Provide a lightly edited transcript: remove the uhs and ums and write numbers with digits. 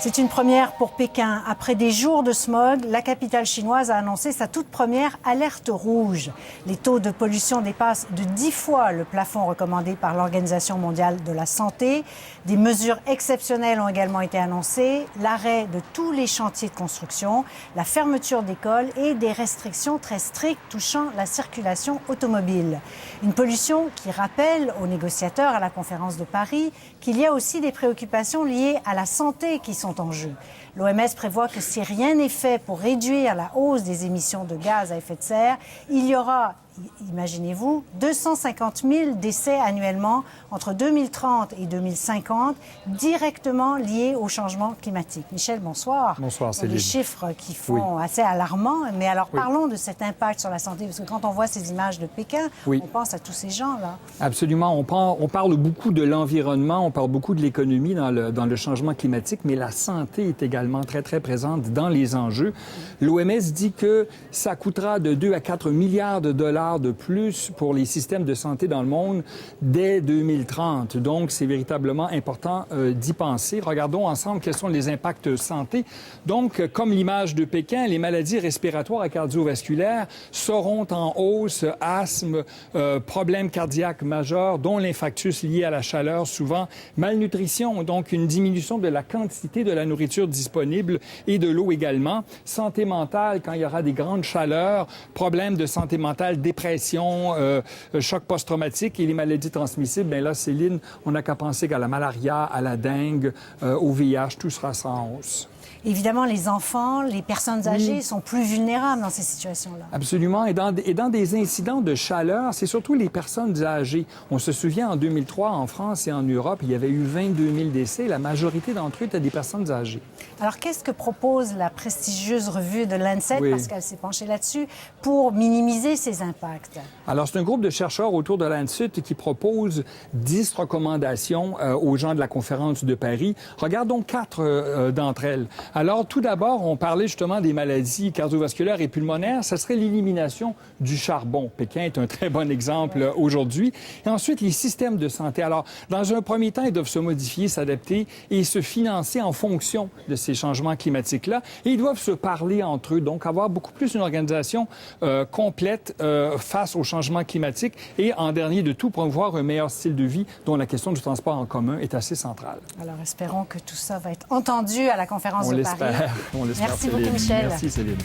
C'est une première pour Pékin. Après des jours de smog, la capitale chinoise a annoncé sa toute première alerte rouge. Les taux de pollution dépassent de 10 fois le plafond recommandé par l'Organisation mondiale de la santé. Des mesures exceptionnelles ont également été annoncées. L'arrêt de tous les chantiers de construction, la fermeture d'écoles et des restrictions très strictes touchant la circulation automobile. Une pollution qui rappelle aux négociateurs à la conférence de Paris qu'il y a aussi des préoccupations liées à la santé qui sont en jeu. L'OMS prévoit que si rien n'est fait pour réduire la hausse des émissions de gaz à effet de serre, il y aura, imaginez-vous, 250 000 décès annuellement entre 2030 et 2050, directement liés au changement climatique. Michel, bonsoir. Bonsoir, Céline. Des chiffres qui font assez alarmants. Mais alors, parlons de cet impact sur la santé, parce que quand on voit ces images de Pékin, on pense à tous ces gens-là. Absolument. On parle beaucoup de l'environnement, on parle beaucoup de l'économie dans le changement climatique, mais la santé est également très, très présente dans les enjeux. L'OMS dit que ça coûtera de 2 à 4 milliards de dollars de plus pour les systèmes de santé dans le monde dès 2030. Donc, c'est véritablement important d'y penser. Regardons ensemble quels sont les impacts santé. Donc, comme l'image de Pékin, les maladies respiratoires et cardiovasculaires seront en hausse, asthme, problèmes cardiaques majeurs, dont l'infarctus lié à la chaleur, souvent malnutrition, donc une diminution de la quantité de la nourriture disponible et de l'eau également. Santé mentale, quand il y aura des grandes chaleurs, problèmes de santé mentale, dépression, choc post-traumatique et les maladies transmissibles. Bien là, Céline, on n'a qu'à penser qu'à la malaria, à la dengue, au VIH, tout sera en hausse. Évidemment, les enfants, les personnes âgées sont plus vulnérables dans ces situations-là. Absolument. Et dans des incidents de chaleur, c'est surtout les personnes âgées. On se souvient, en 2003, en France et en Europe, il y avait eu 22 000 décès. La majorité d'entre eux étaient des personnes âgées. Alors, qu'est-ce que propose la prestigieuse revue de Lancet, parce qu'elle s'est penchée là-dessus, pour minimiser ces impacts? Alors, c'est un groupe de chercheurs autour de Lancet qui propose 10 recommandations aux gens de la conférence de Paris. Regardons 4 d'entre elles. Alors, tout d'abord, on parlait justement des maladies cardiovasculaires et pulmonaires. Ça serait l'élimination du charbon. Pékin est un très bon exemple aujourd'hui. Et ensuite, les systèmes de santé. Alors, dans un premier temps, ils doivent se modifier, s'adapter et se financer en fonction de ces changements climatiques-là. Et ils doivent se parler entre eux, donc avoir beaucoup plus une organisation complète face aux changements climatiques et, en dernier de tout, promouvoir un meilleur style de vie dont la question du transport en commun est assez centrale. Alors, espérons que tout ça va être entendu à la conférence de Paris. On l'espère, Merci Céline. beaucoup, Michel. Merci, Céline.